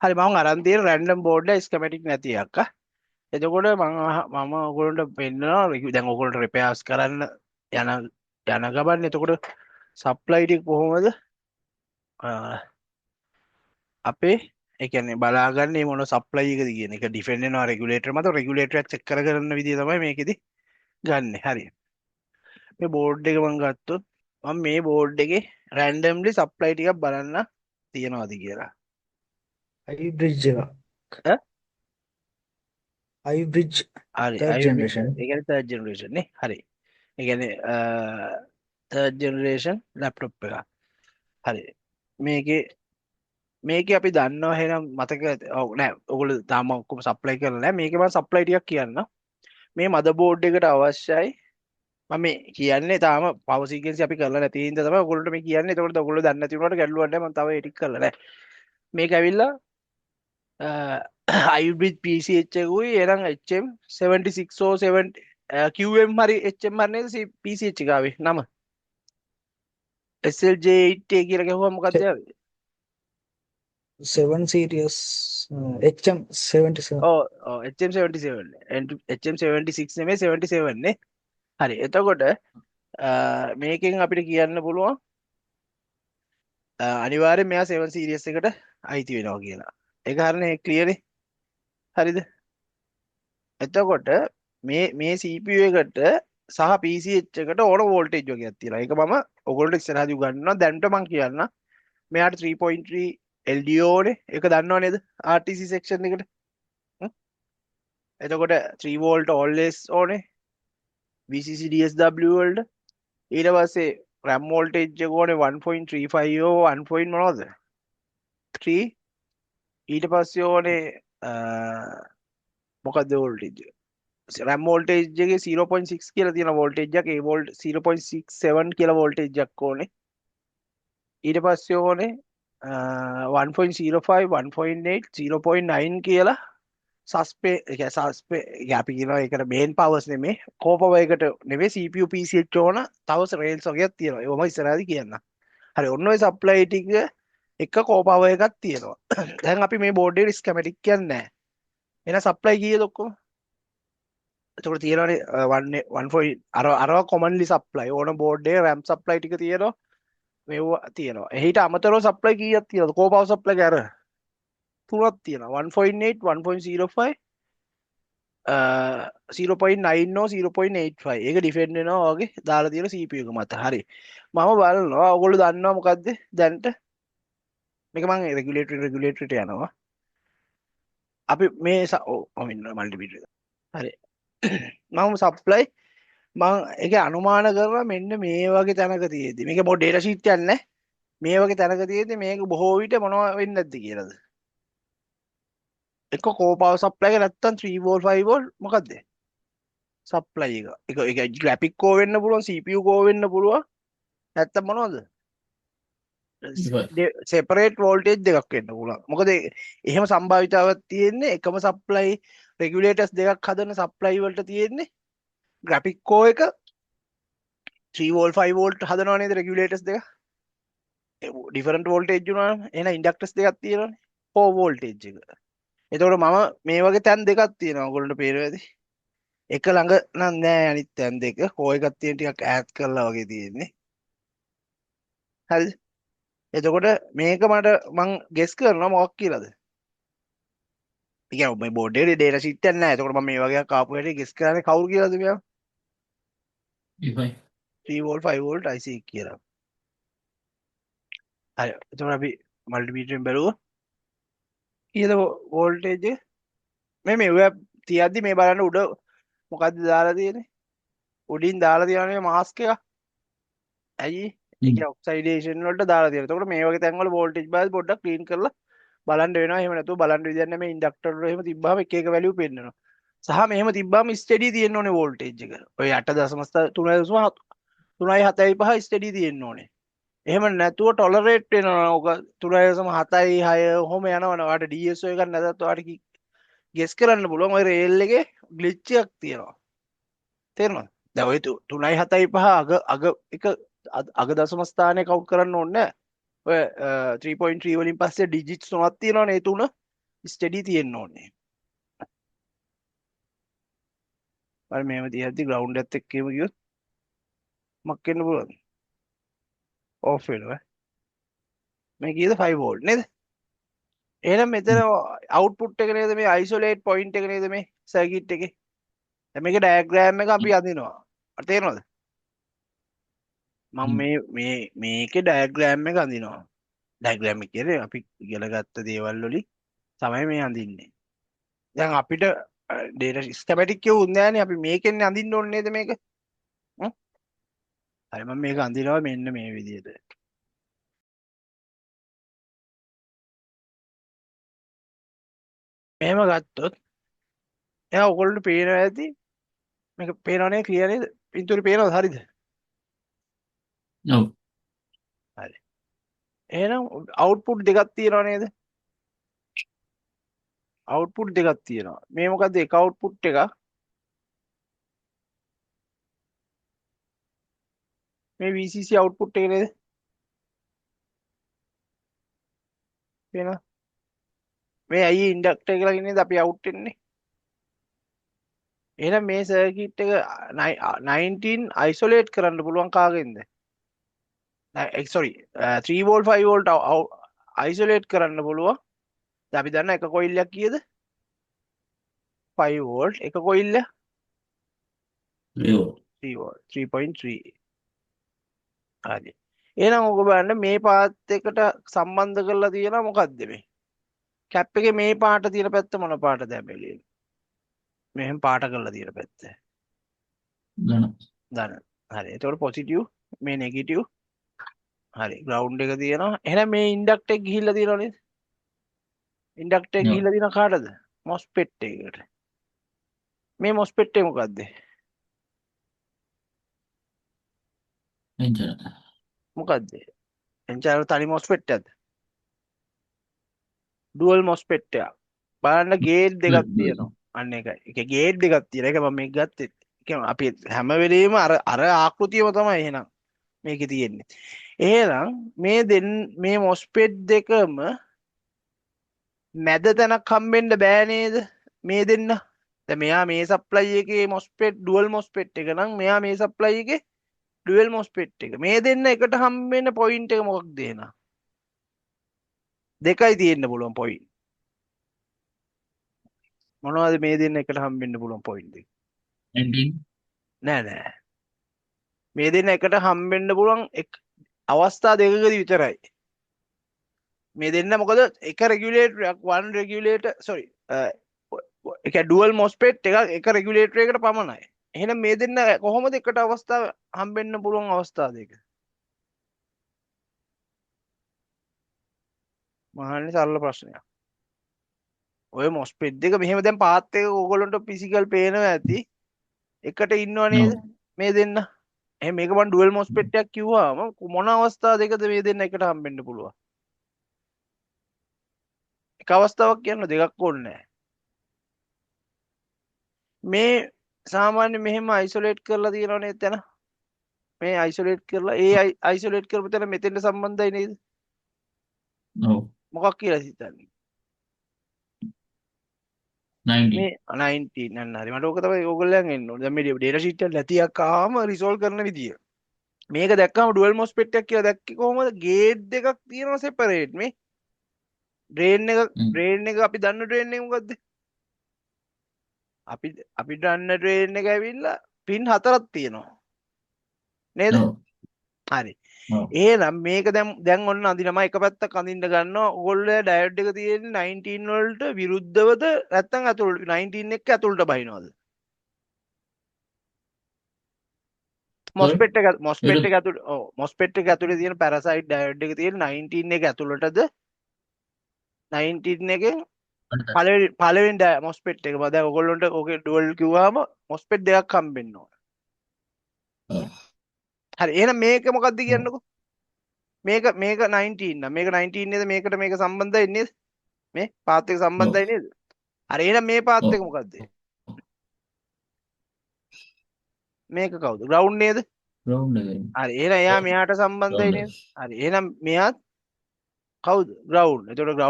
හරි මම අරන් තියෙන රැන්ඩම් බෝඩ් එක ස්කීමැටික් නැති එකක්. එතකොට මම ඔයගොල්ලන්ට පෙන්නනවා දැන් ඔයගොල්ලන්ට රිපෙයාර්ස් කරන්න යන ගමන් එතකොට සප්ලයි ටික කොහොමද අපේ ඒ කියන්නේ බලාගන්නේ මොන සප්ලයි එකද කියන එක ඩිපෙන්ඩ් වෙනවා රෙගුලේටර් මත. රෙගුලේටර් එක චෙක් කරන විදිය තමයි මේකෙදි ගන්න. හරි මේ බෝඩ් එක මම ගත්තොත් මම මේ බෝඩ් එකේ රැන්ඩම්ලි සප්ලයි ටිකක් බලන්න තියනවාද කියලා. iBridge එක. ඈ iBridge හරි third අයිබ්‍රිජ් generation. ඒ කියන්නේ තර්ඩ් ජෙනරේෂන් නේ. හරි ඒ කියන්නේ තර්ඩ් ජෙනරේෂන් ලැප්ටොප් එක. හරි මේකේ අපි දන්නවා එහෙනම් මතක ඔව් නෑ ඔයගොල්ලෝ තාම ඔක්කොම සප්ලයි කරලා නෑ. මේකේ මම සප්ලයි ටිකක් කියන්න. මේ මදර් බෝඩ් එකට අවශ්‍යයි මම මේ කියන්නේ තාම පවර් සීක්වෙන්ස් අපි කරලා නැති හින්දා තමයි ඔයගොල්ලන්ට මේ කියන්නේ. ඒකෝට ඔයගොල්ලෝ දන්නේ නැති වුණාට ගැටලුවක් නැහැ. මම තව ඒක කරලා නෑ. මේක ඇවිල්ලා hybrid PCH එකකුයි එනම් HM7607 QM හරි HM හරි නේද PCH එක ආවේ නම SLJ8 කියලා කිව්වම මොකක්ද ආවේ? 7 series HM77. ඔව් HM77 HM76 නෙමෙයි 77 නේ. හරි එතකොට මේකෙන් අපිට කියන්න පුළුවන් අනිවාර්යෙන් මෙයා 7 සීරීස් එකට අයිති වෙනවා කියලා. ඒක හරිනේ ක්ලියර්නේ. හරිද? එතකොට මේ CPU එකට සහ PCH එකට ඕන වෝල්ටේජ් වගේක් තියෙනවා. ඒක මම ඔයගොල්ලෝ ඉස්සරහදී උගන්වනවා. දැන්ට මම කියන්න මෙයාට 3.3 LDO නේ. ඒක දන්නව නේද? RTC section එකට. එතකොට 3 volt always ඕනේ. VCC DSW වලට. ඊට පස්සේ RAM voltage එක ඕනේ 1.35 1. මොනවද? 3 ඊට පස්සේ ඕනේ මොකක්ද voltage? RAM voltage එකේ 0.6 කියලා තියෙන voltage එකක්. ඒ volt 0.67 කියලා voltage එකක් ඕනේ. ඊට පස්සේ ඕනේ 1.05 1.8 0.9 කියලා අපි කියනවා ඒකට මේන් පවර්ස් නෙමේ කෝ පවර් එකට නෙමේ CPU PCH ඕන තව රේල්ස් වගේක් තියෙනවා. ඒවම ඉස්සරහදී කියන්න. හරි ඔන්න ඔය සප්ලයි ටික එක කෝ පවර් එකක් තියෙනවා. දැන් අපි මේ බෝඩ් එකේ ස්කීමැටික් කියන්නේ නැහැ. එහෙනම් සප්ලයි කීයද ඔක්කොම? එතකොට තියෙනවානේ 1 අරවා කොමන්ලි සප්ලයි ඕන බෝඩ් එකේ RAM සප්ලයි ටික තියෙනවා. මේවා තියෙනවා. එහිට අමතරව සප්ලයි කීයක් තියෙනවද? කෝ පවර් සප්ලයි එක අර තුනක් තියෙනවා. 1.8 1.05 0.9 or 0.85 ඒක ඩිෆෙන්ඩ් වෙනවා වගේ දාලා තියෙන CPU එක මත. හරි. මම බලනවා ඔයගොල්ලෝ දන්නවා මොකද්ද දැන්ට මේක මම රෙගුලේටරට යනවා. අපි මේ මම ඉන්නවා මල්ටිමීටර් එක. හරි. මම සප්ලයි මම ඒක අනුමාන කරනවා මෙන්න මේ වගේ තැනක තියෙද්දි මේක මොකද ඩේටා ෂීට් එකක් නැහැ. මේ වගේ තැනක තියෙද්දි මේක බොහෝ විට මොනවා වෙන්නේ නැද්ද කියලාද? එක කෝ පවර් සප්ලයි එක නැත්තම් 3 volt 5 volt මොකද්ද? සප්ලයි එක. ඒක ග්‍රැෆික් කෝ වෙන්න පුළුවන්, CPU කෝ වෙන්න පුළුවන්. නැත්තම් මොනවද? ඉවයි. සෙපරේට් වෝල්ටේජ් දෙකක් වෙන්න පුළුවන්. මොකද එහෙම සම්භාවිතාවක් තියෙන්නේ එකම සප්ලයි රෙගුලේටර්ස් දෙකක් හදන සප්ලයි වලට තියෙන්නේ ග්‍රැෆික් කෝ එක 3 volt 5 volt හදනවා නේද රෙගුලේටර්ස් දෙක. ඩිෆරන්ට් වෝල්ටේජ් වුණාම එහෙනම් ඉන්ඩක්ටර්ස් දෙකක් තියෙනවානේ. 4 වෝල්ටේජ් එක. එතකොට මම මේ වගේ තැන් දෙකක් තියෙනවා. ඔයගොල්ලන්ට පේනවා ඇති. එක ළඟ නම් නෑ අනිත් තැන් දෙක. කෝ එකක් තියෙන ටිකක් ඈත් කරලා වගේ තියෙන්නේ. හරිද? එතකොට මේක මට මං ගෙස් කරනවා මොකක් කියලාද? ඒ කියන්නේ මේ බෝඩ් එකේ ඩේටා ෂීට් එකක් නැහැ. එතකොට මම මේ වගේ එකක් ආපු හැටි ගෙස් කරන්නේ කවුරු කියලාද මෙයා? ඉවයි. 3 volt 5 volt IC කියලා. හරි. එතකොට අපි මල්ටිමීටරෙන් බැලුවා. කීයද වෝල්ටේජ් එක? මේ ඔය තියද්දි මේ බලන්න උඩ මොකද්ද දාලා තියෙන්නේ? උඩින් දාලා තියෙනනේ මාස්ක් එක. ඇයි? ඒක ඔක්සයිඩේෂන් වලට දාලා තියෙනවා. එතකොට මේ වගේ තැන්වල වෝල්ටේජ් බාස් පොඩ්ඩක් ක්ලීන් කරලා බලන්න වෙනවා. එහෙම නැතුව බලන්න විදියක් නැහැ. මේ ඉන්ඩක්ටර් වල එහෙම තිබ්බාම එක එක වැලියු පෙන්නනවා. සහ මෙහෙම තිබ්බාම ස්ටඩි තියෙන්න ඕනේ වෝල්ටේජ් එක. ඔය 8.3.7.5 ස්ටඩි තියෙන්න ඕනේ. එහෙම නැතුව ටොලරේට් වෙනවා. ඔක 3.7යි 6 ඔහොම යනවනේ. ඔයාලට DSO එකක් නැතත් ඔයාලට ගෙස් කරන්න පුළුවන්. ඔය රේල් එකේ ග්ලිච් එකක් තියෙනවා. තේරෙනවද? දැන් ඔය 3.7.5 අග එක අග දශම ස්ථානය කවුන්ට් කරන්න ඕනේ නැහැ. ඔය 3.3 වලින් පස්සේ ඩිජිට්ස් තුනක් තියෙනවනේ ඒ තුන ස්ටඩි තියෙන්න ඕනේ. අර මේව තියද්දි ග්‍රවුන්ඩ් එකත් එක්කම ගියොත් මක් වෙන්න පුළුවන්ද? ඕෆ් වෙනවා. මේ කීයද 5 වෝල්ට් නේද? එහෙනම් මෙතන අවුට්පුට් එක නේද මේ අයිසොලේට් පොයින්ට් එක නේද මේ සර්කිට් එකේ. දැන් මේකේ ඩයග්‍රෑම් එක අපි අඳිනවා. අර තේරෙනවද? මම මේකේ ඩයග්‍රෑම් එක අඳිනවා. ඩයග්‍රෑම් එක කියන්නේ අපි ඉගෙන ගත්ත දේවල් වලින් තමයි මේ අඳින්නේ. දැන් අපිට ඩේටා ස්කීමැටික් කියුන්නේ නැහැනේ අපි මේකෙන්නේ අඳින්න ඕනේ නේද මේක? හරි මම මේක අඳිනවා මෙන්න මේ විදිහට. මෙහෙම ගත්තොත් එයා ඔයගොල්ලන්ට පේනවා ඇති මේක පේනවනේ ක්ලියර් නේද? පින්තූරේ පේනවද හරිද? ඔව්. හරි. එහෙනම් අවුට්පුට් දෙකක් තියෙනව නේද? අවුට්පුට් දෙකක් තියෙනවා. මේ මොකද්ද එක අවුට්පුට් එක මේ VCC අවුට්පුට් එක නේද? පේනවද? මේ ඇයි ඉන්ඩක්ටර් එක ළඟ නේද අපි අවුට් වෙන්නේ? එහෙනම් මේ සර්කිට් එක 19 අයිසොලේට් කරන්න පුළුවන් කාගෙන්ද? sorry 3 වෝල්ට් 5 වෝල්ට් අයිසොලේට් කරන්න පුළුවන්. දැන් අපි දන්න එක කොයිල් එකක් කීයද? 5 වෝල්ට් එක කොයිල් එක 3 වෝල්ට්. 3 වෝල්ට් 3.3. හරි. එහෙනම් ඔක බලන්න මේ පාත් එකට සම්බන්ධ කරලා තියෙනවා මොකද්ද මේ? කැප් එකේ මේ පාට තියෙන පැත්ත මොන පාටද බැලුවේ? මෙහෙම පාට කරලා තියෙන පැත්ත. ධන. ධන. හරි. එතකොට පොසිටිව් මේ නෙගටිව්. හරි. ග්‍රවුන්ඩ් එක තියෙනවා. එහෙනම් මේ ඉන්ඩක්ටර් එක ගිහිල්ලා තියෙනව නේද? ඉන්ඩක්ටර් එක ඔව්. ගිහිල්ලා තියෙන කාටද? මොස්පෙට් එකකට. මේ මොස්පෙට් එක මොකද්ද? එන්ජර්. මොකද්ද? එන්චාර තනි මොස්පෙට් එකක්ද? ඩුවල් මොස්පෙට් එකක්. බලන්න ගේට් දෙකක් තියෙනවා. අන්න ඒකයි. ඒකේ ගේට් දෙකක් තියෙනවා. ඒක මම මේක ගත්තේ. ඒ කියන්නේ අපි හැම වෙලෙම අර ආකෘතියම තමයි එහෙනම් මේකේ තියෙන්නේ. එහෙනම් මේ මොස්පෙට් දෙකම මැද තැනක් හම්බෙන්න බෑ නේද? මේ දෙන්න. දැන් මෙයා මේ සප්ලයි එකේ මොස්පෙට් ඩුවල් මොස්පෙට් එක නම් මෙයා මේ සප්ලයි එකේ ඩුවල් මොස්පෙට් එක. මේ දෙන්න එකට හම්බෙන්න පොයින්ට් එක මොකක්ද එහෙනම්? දෙකයි තියෙන්න පුළුවන් පොයින්ට්. මොනවද මේ දෙන්න එකට හම්බෙන්න පුළුවන් පොයින්ට් එක? 19. නෑ. මේ දෙන්න එකට හම්බෙන්න පුළුවන් අවස්ථා දෙකකදී විතරයි. මේ දෙන්න මොකද එක රෙගියුලේටරයක් one regulator sorry එක ඩුවල් මොස්පෙට් එකක් එක රෙගියුලේටර් එකකට පමණයි. එහෙනම් මේ දෙන්න කොහොමද එකට අවස්ථාව හම්බෙන්න පුළුවන් අවස්ථා දෙක? මහන්නේ සරල ප්‍රශ්නයක්. ඔය මොස්පෙට් දෙක මෙහෙම දැන් පාත් එක ඕගොල්ලන්ට ෆිසිකල් පේනවා ඇති. එකට ඉන්නව නේද? මේ දෙන්න. එහෙනම් මේක මම ඩුවල් මොස්පෙට් එකක් කිව්වම මොන අවස්ථා දෙකද මේ දෙන්න එකට හම්බෙන්න පුළුවන්? එක අවස්ථාවක් කියන්න දෙකක් ඕනේ නැහැ. මේ සාමාන්‍ය මෙහෙම අයිසොලේට් කරලා තියෙනවනේ එතන. මේ අයිසොලේට් කරලා ඒ අයිසොලේට් කරපු තැන මෙතෙන්ට සම්බන්ධයි නේද? ඔව්. මොකක් කියලා හිතන්නේ? 19. මේ 19 නන්න හරි. මට ඕක තමයි ඕගොල්ලන් එන්න ඕනේ. දැන් මේ ඩේටා ෂීට් එක නැතිවක් ආවම රිසෝල්ව් කරන විදිය. මේක දැක්කම ඩුවල් මොස්පෙට් එකක් කියලා දැක්කේ කොහොමද? ගේට් දෙකක් තියෙනවා සෙපරේට් මේ. ඩ්‍රේන් එක අපි දන්න ඩ්‍රේන් එක මොකද්ද? අපි දන්න ඩ්‍රේන් එක ඇවිල්ලා පින් 4ක් තියෙනවා. නේද? ඔව්. හරි. ඔව්. එහෙනම් මේක දැන් ඔන්න අඳිනවා එක පැත්තක් අඳින්න ගන්නවා. ඕගොල්ලෝ ඩයෝඩ් එක තියෙන්නේ 19 වලට විරුද්ධවද නැත්නම් ඇතුළට 19 එක ඇතුළට බහිනවද? මොස්පෙට් එක ඇතුළේ ඔව් මොස්පෙට් එක ඇතුළේ තියෙන පැරසයිට් ඩයෝඩ් එක තියෙන 19 එක ඇතුළටද 19 එකෙන් පළවෙනි මොස්පෙට් එක දැන් ඔයගොල්ලන්ට ඕකේ ඩුවල් කිව්වම මොස්පෙට් දෙකක් හම්බෙන්න ඕන. ඔව්. හරි එහෙනම් මේක මොකක්ද කියන්නකෝ? මේක 19 නම් මේක 19 නේද? මේකට මේක සම්බන්ධයි නේද? මේ පාත් එක සම්බන්ධයි නේද? හරි එහෙනම් මේ පාත් එක මොකද්ද? මේක කවුද? ග්‍රවුන්ඩ් නේද? ග්‍රවුන්ඩ් එක. හරි එහෙනම් එයා මෙයාට සම්බන්ධයි නේද? හරි එහෙනම් මෙයාත් කවුද ground එතකොට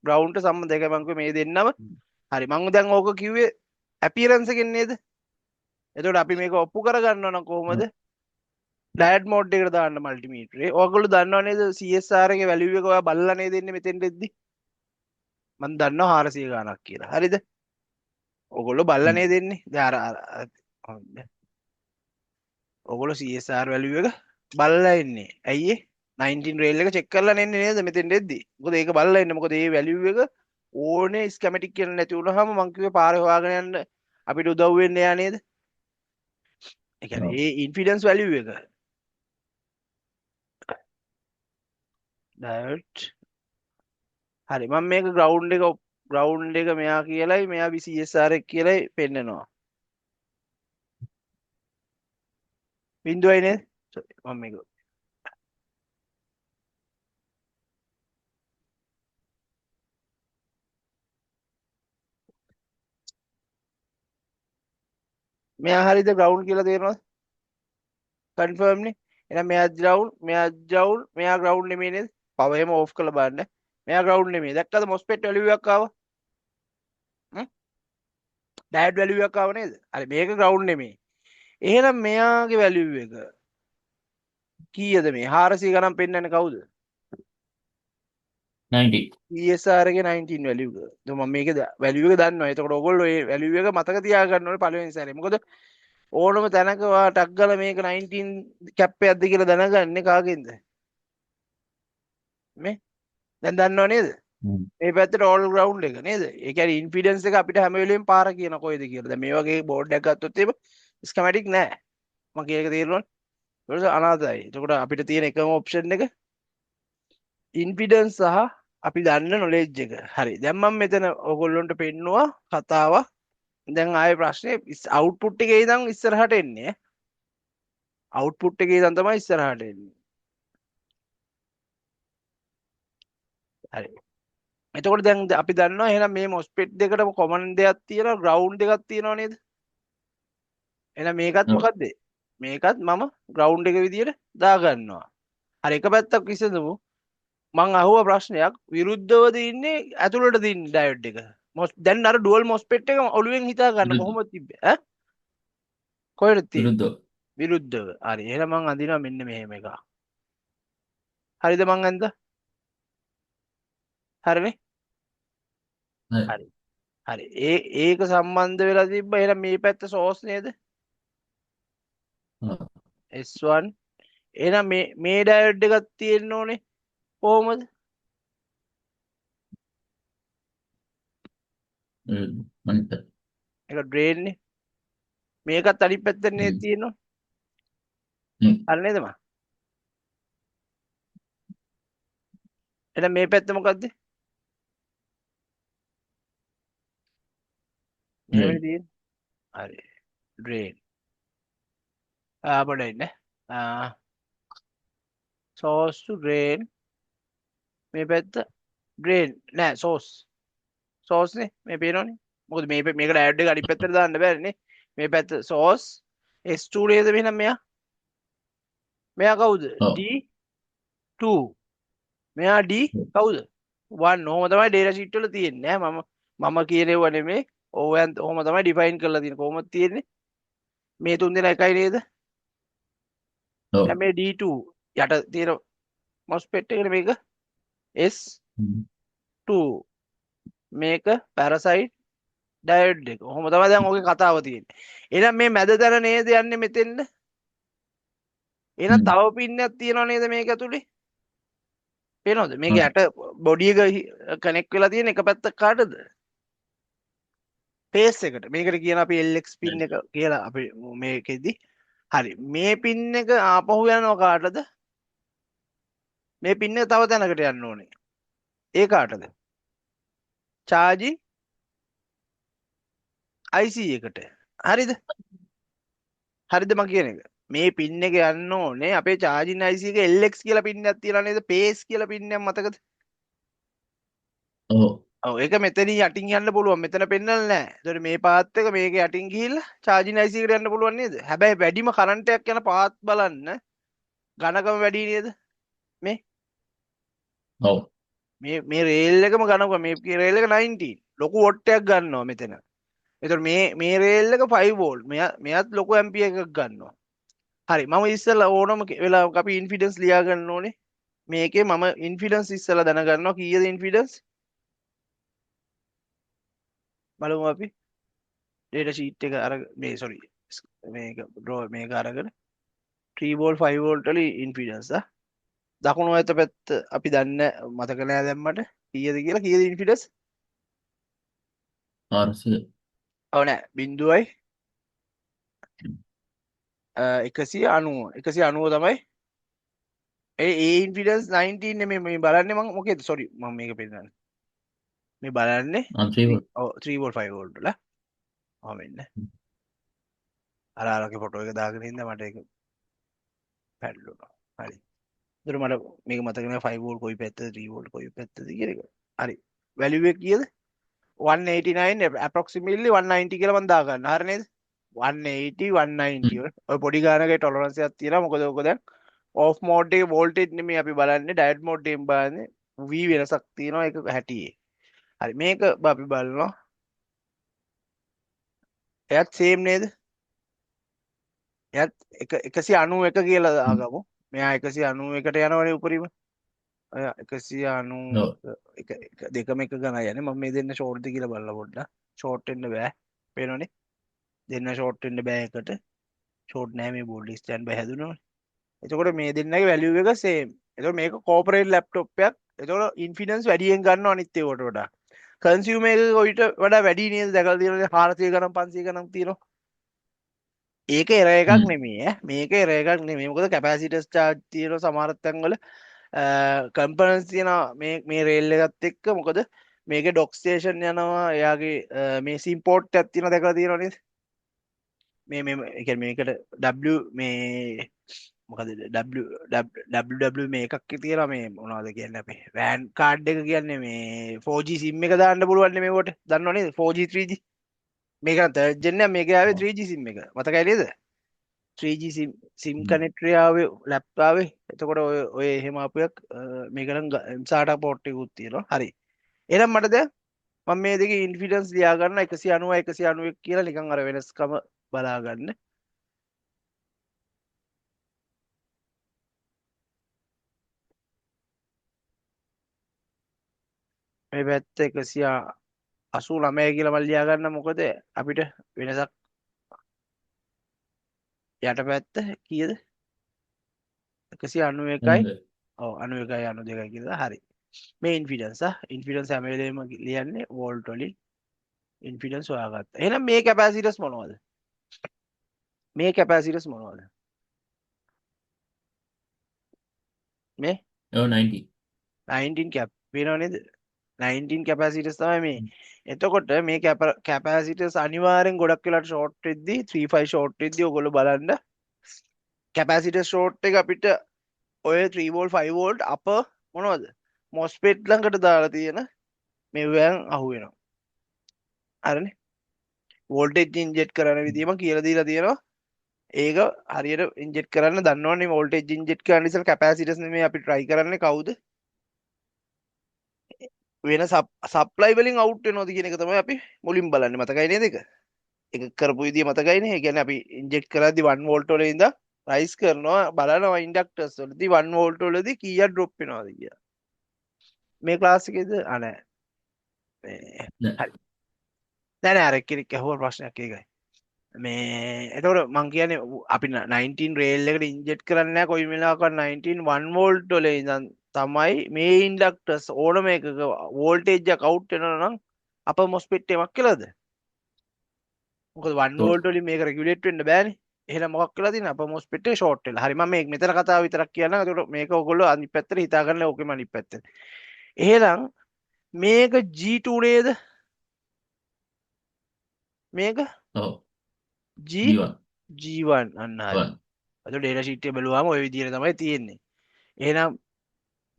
ground ට සම්බන්ධ එකයි මම කිව්වේ මේ දෙන්නම හරි මම දැන් ඕක කිව්වේ appearance එකෙන් නේද එතකොට අපි මේක ඔප්පු කරගන්නවා නම් කොහොමද ඩයඩ් මෝඩ් එකට දාන්න මල්ටිමීටරේ ඔයගොල්ලෝ දන්නව නේද CSR එකේ වැලියු එක ඔයා බලලා නේද ඉන්නේ මෙතෙන් දෙද්දි මම දන්නවා 400 ගාණක් කියලා හරිද ඔයගොල්ලෝ බලලා නේද ඉන්නේ දැන් ඔයගොල්ලෝ CSR වැලියු එක බලලා ඉන්නේ ඇයි ඒ 19 රේල් එක චෙක් කරලා නෙන්නේ නේද මෙතෙන් දෙද්දි මොකද ඒක බලලා ඉන්නේ මොකද මේ වැලියු එක ඕනේ ස්කැමැටික් කියලා නැති වුණාම මං කිව්වේ පාරේ හොයාගෙන යන්න අපිට උදව් වෙන්න යා නේද ඒ කියන්නේ ඒ ඉන්ෆිඩන්ස් වැලියු එක ඩයට් හරි මම මේක ග්‍රවුන්ඩ් එක මෙයා කියලයි මෙයා CSR එක කියලයි පෙන්නනවා බිඳුවයි නේද මම මේක මෙයා හරියද ග්‍රවුන්ඩ් කියලා තේරෙනවද කන්ෆර්ම් නේ එහෙනම් මෙයා ග්‍රවුන්ඩ් මෙයා ග්‍රවුන්ඩ් නෙමෙයි නේද පවර් එහෙම ඕෆ් කරලා බලන්න මෙයා ග්‍රවුන්ඩ් නෙමෙයි දැක්කද මොස්පෙට් වැලියු එකක් ආවා ඩයට් වැලියු එකක් ආව නේද හරි මේක ග්‍රවුන්ඩ් නෙමෙයි එහෙනම් මෙයාගේ වැලියු එක කීයද මේ 400 ගණන් පෙන්නන්නේ කවුද 90 ESR එකේ 19 වැලියු එක. මම මේක වැලියු එක දන්නවා. එතකොට ඔයගොල්ලෝ මේ වැලියු එක මතක තියාගන්න ඕනේ පළවෙනි සැරේ. මොකද ඕනම තැනක ඔයා ටක් ගාලා මේක 19 කැප් එකක්ද කියලා දැනගන්නේ කාගෙන්ද? මේ දැන් දන්නව නේද? මේ පැත්තට ඕල් ග්‍රවුන්ඩ් එක නේද? ඒ කියන්නේ ඉන්ෆිඩන්ස් එක අපිට හැම වෙලෙම පාර කියන කොයිද කියලා. දැන් මේ වගේ බෝඩ් එකක් ගත්තොත් එහෙම ස්කීමැටික් නැහැ. මම කියන එක තේරෙනවද? ඒක අනාතයි. එතකොට අපිට තියෙන එකම ඔප්ෂන් එක ඉන්ෆිඩන්ස් සහ අපි දන්න නොලෙජ් එක. හරි. දැන් මම මෙතන ඔයගොල්ලන්ට පෙන්නුවා කතාවක්. දැන් ආයේ ප්‍රශ්නේ අවුට්පුට් එකේ ඉඳන් ඉස්සරහට එන්නේ. අවුට්පුට් එකේ ඉඳන් තමයි ඉස්සරහට එන්නේ. හරි. එතකොට දැන් අපි දන්නවා එහෙනම් මේ MOSFET දෙකටම කොමන් දෙයක් තියෙනවා ග්‍රවුන්ඩ් එකක් තියෙනවා නේද? එහෙනම් මේකත් මොකද්ද? මේකත් මම ග්‍රවුන්ඩ් එක විදියට දාගන්නවා. හරි එක පැත්තක් විසඳමු. මං අහුව ප්‍රශ්නයක් විරුද්ධවද ඉන්නේ ඇතුළට තින්නේ ඩයොඩ් එක. දැන් අර ඩුවල් මොස්පෙට් එක ඔළුවෙන් හිතා ගන්න කොහොමද තිබ්බේ ඈ? කොහෙද තියෙන්නේ? විරුද්ධව. හරි. එහෙනම් මං අඳිනවා මෙන්න මෙහෙම එකක්. හරිද මං අඳලා? හරිනේ? හරි. හරි. ඒක සම්බන්ධ වෙලා තිබ්බ. එහෙනම් මේ පැත්ත සෝස් නේද? S1. එහෙනම් මේ ඩයොඩ් එකක් තියෙන්න ඕනේ. කොහොමද? ඒක ඩ්‍රේන් නේ. මේකත් අනිත් පැත්තට නේ තියෙනවා. හරි නේද මා? එහෙනම් මේ පැත්ත මොකද්ද? මෙහෙමනේ තියෙන්නේ. හරි. ඩ්‍රේන්. පොඩ්ඩක් ඉන්න. source to drain. මේ පැත්ත ඩ්‍රේන් නෑ සෝස් නේ මේ පේනවනේ මොකද මේක ඩයොඩ් එක අනිත් පැත්තට දාන්න බෑනේ මේ පැත්ත සෝස් S2 නේද මෙන්න මෙයා කවුද D2 මෙයා D කවුද 1 ඔහොම තමයි data sheet වල තියෙන්නේ ඈ මම කියනේව නෙමෙයි ඕයන් ඔහොම තමයි ඩිෆයින් කරලා තියෙන්නේ කොහොමද තියෙන්නේ මේ තුන් දෙනා එකයි නේද දැන් මේ D2 යට තියෙන MOSFET එකනේ මේක S2 මේක පැරසයිට් ඩයොඩ් එක. ඔහොම තමයි දැන් ඔගේ කතාව තියෙන්නේ. එහෙනම් මේ මැද තැන නේද යන්නේ මෙතෙන්ද? එහෙනම් තව පින්නක් තියෙනව නේද මේක ඇතුලේ? පේනවද? මේක යට බොඩි එක කනෙක්ට් වෙලා තියෙන එක පැත්තක් කාටද? ෆේස් එකට. මේකට කියන අපි LX පින් එක කියලා අපි මේකෙදි. හරි. මේ පින් එක ආපහු යනවා කාටද? මේ පින් එක තව තැනකට යන්න ඕනේ. ඒ කාටද? charging IC එකට. හරිද? හරිද මම කියන එක? මේ පින් එක යන්න ඕනේ අපේ charging IC එක LX කියලා පින් එකක් තියලා නේද? pace කියලා පින් එකක් මතකද? ඔව් ඒක මෙතනින් යටින් යන්න පුළුවන්. මෙතන පෙන්නලා නැහැ. ඒතකොට මේ පාත් එක මේක යටින් ගිහිල්ලා charging IC එකට යන්න පුළුවන් නේද? හැබැයි වැඩිම කරන්ට් එකක් යන පාත් බලන්න ඝනකම වැඩි නේද? මේ. ඔව්. මේ රේල් එකම ගන්නකො මේ රේල් එක 19 ලොකු වොට් එකක් ගන්නවා මෙතන. එතකොට මේ රේල් එක 5 වෝල්ට් මෙයත් ලොකු ඇම්පියර් එකක් ගන්නවා. හරි මම ඉස්සෙල්ලා ඕනම වෙලාවක අපි ඉන්ෆිඩන්ස් ලියා ගන්න ඕනේ. මේකේ මම ඉන්ෆිඩන්ස් ඉස්සෙල්ලා දැනගන්නවා කීයද ඉන්ෆිඩන්ස් බලමු අපි ඩේටා ෂීට් එක අර මේ සෝරි මේක ඩ්‍රෝ මේක අරගෙන 3 වෝල්ට් 5 වෝල්ට් වල ඉන්ෆිඩන්ස් දකුණු අත පැත්ත අපි දන්න මතක නෑ දැම්මට කීයද කියලා කීයද ඉන්ෆිඩන්ස් 400 ඔව් නෑ 190 තමයි ඒ ඉන්ෆිඩන්ස් 19 නෙමෙයි මේ බලන්නේ මම මොකේද සෝරි මම මේක පෙන්නන්නේ මේ බලන්නේ 3 volt. 3 වෝල්ට් 5 වෝල්ට් වල මෙන්න අරාරගේ ෆොටෝ එක දාගෙන ඉඳ මට ඒක පැටලුණා. හරි. ඒතර මට මේක මතක නෑ 5 වෝල්ට් කොයි පැත්තද 3 වෝල්ට් කොයි පැත්තද කියන එක. හරි. වැලියු එක කීයද? 189 approximately 190 කියලා මම දාගන්න. හරි නේද? 180 190 ඔය පොඩි ගානක ටොලරන්ස් එකක් තියෙනවා. මොකද ඔක දැන් off mode එකේ voltage නෙමෙයි අපි බලන්නේ diode mode එකෙන් බලන්නේ V වෙනසක් තියෙනවා ඒක 60. හරි මේක අපි බලනවා. එයත් same නේද? එයත් 191 කියලා දාගමු. මෙයා 191ට යනවනේ උපරිම. 190 No. දෙකම එක ගණන් යන්නේ. මම මේ දෙන්න ෂෝට්ද කියලා බලලා පොඩ්ඩක්. ෂෝට් වෙන්න බෑ. පේනවනේ. දෙන්න ෂෝට් වෙන්න බෑ එකට. ෂෝට් නෑ මේ බෝඩ් ස්ටෑන්ඩ් බයි හැදුනවනේ. එතකොට මේ දෙන්නගේ වැලියු එක සේම්. එතකොට මේක කෝපරේට් ලැප්ටොප් එකක්. එතකොට ඉන්ෆිඩන්ස් වැඩියෙන් ගන්නවා අනිත් ඒවට වඩා. කන්සියුමර් එක ඔයිට වඩා වැඩි නේද? දැකලා තියෙනවද 400 ගණන් 500 ගණන් තියෙනවා. ඒක එර එකක් නෙමෙයි ඈ. මේක එර එකක් නෙමෙයි. මොකද කැපැසිටර්ස් චාර්ජ් තියෙනවා සමහර තැන්වල. කම්පනන්ස් තියෙනවා මේ රේල් එකත් එක්ක. මොකද මේකේ ඩොක් ස්ටේෂන් යනවා. එයාගේ මේ සිම් පෝට් එකක් තියෙනවා දැකලා තියෙනව නේද? මේ ඒ කියන්නේ මේකට W මේ මොකද WW මේ එකක් තියෙනවා මේ මොනවද කියන්නේ අපි WAN කාඩ් එක කියන්නේ මේ 4G SIM එක දාන්න පුළුවන් නේ මේකට දන්නව නේද 4G 3G මේක නම් third gen එක මේක ආවේ 3G SIM එක මතකයි නේද 3G SIM කනෙක්ටර් ආවේ ලැප්ටොප් ආවේ එතකොට ඔය එහෙම ආපු එකක් මේක නම් SATA port එකකුත් තියෙනවා හරි එහෙනම් මට දැන් මම මේ දෙකේ ඉන්ෆිඩන්ස් ලියා ගන්න 190 191 කියලා නිකන් අර වෙනස්කම බලා ගන්න මේ පැත්ත 189 කියලා මම ලියා ගන්න මොකද අපිට වෙනසක් යට පැත්ත කීයද 191යි ඔව් 91යි 92යි කියලා හරි මේ ඉන්ෆිඩන්ස් හැම වෙලේම ලියන්නේ වෝල්ට් වලින් ඉන්ෆිඩන්ස් හොයාගත්තා එහෙනම් මේ කැපැසිටර්ස් මොනවද මේ කැපැසිටර්ස් මොනවද මේ Oh, 90. 19 කැප් වෙනව නේද 19 කැපැසිටර්ස් තමයි මේ එතකොට මේ කැපැසිටර්ස් අනිවාර්යෙන් ගොඩක් වෙලාට ෂෝට් වෙද්දී 35 ෂෝට් වෙද්දී ඔයගොල්ලෝ බලන්න කැපැසිටර් ෂෝට් එක අපිට ඔය 3 වෝල්ට් 5 වෝල්ට් අප මොනවද මොස්පෙට් ළඟට දාලා තියෙන මෙවයන් අහුවෙනවා හරිනේ වෝල්ටේජ් ඉන්ජෙක්ට් කරන විදිහ මම කියලා දීලා තියෙනවා ඒක හරියට ඉන්ජෙක්ට් කරන්න දන්නවනේ වෝල්ටේජ් ඉන්ජෙක්ට් කරන්න ඉස්සෙල්ලා කැපැසිටර්ස් නෙමෙයි අපි try කරන්නේ කවුද වෙන සප්ලයි වලින් අවුට් වෙනවද කියන එක තමයි අපි මුලින් බලන්නේ මතකයි නේද ඒක කරපු විදිය මතකයිනේ ඒ කියන්නේ අපි ඉන්ජෙක්ට් කරද්දි 1 වෝල්ට් වල ඉඳන් රයිස් කරනවා බලනවා ඉන්ඩක්ටර්ස් වලදී 1 වෝල්ට් වලදී කීයක් ඩ්‍රොප් වෙනවද කියලා මේ ක්ලාස් එකේද නෑ No. හරි නෑ අර එක්කෙනෙක් අහුව ප්‍රශ්නයක් ඒකයි මේ එතකොට මං කියන්නේ අපි 19 රේල් එකට ඉන්ජෙක්ට් කරන්නේ නැහැ කොයි වෙලාවකවත් 19 1 වෝල්ට් වල ඉඳන් තමයි මේ ඉන්ඩක්ටර්ස් ඕනම එකක වෝල්ටේජ් එක අවුට් වෙනවා නම් අප මොස්පෙට් එකක් කියලාද මොකද 1 So, වෝල්ට් වලින් මේක රෙගියුලේට් වෙන්න බෑනේ එහෙනම් මොකක් වෙලා තියෙන්නේ අප මොස්පෙට් එක ෂෝට් වෙලා හරි මම මේ මෙතන කතාව විතරක් කියන්නම් එතකොට මේක ඔයගොල්ලෝ අනිත් පැත්තට හිතා ගන්න ඕකෙම අනිත් පැත්තට එහෙනම් මේක G2 නේද මේක oh, G G1. G1 අන්න හරි 1. අද ඩේටා ෂීට් එක බලුවාම ওই විදිහට තමයි තියෙන්නේ එහෙනම්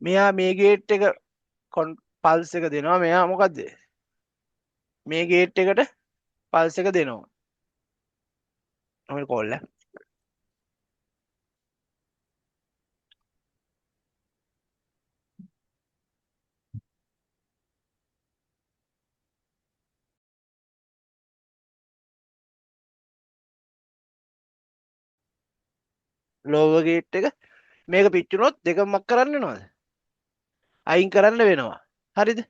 මෙයා මේ ගේට් එක පල්ස් එක දෙනවා මෙයා මොකද්ද මේ ගේට් එකට පල්ස් එක දෙනවා ඔය කෝල් එක ලෝවර් ගේට් එක මේක පිච්චුනොත් දෙකම මක් කරන්න වෙනවද? අයින් කරන්න වෙනවා. හරිද?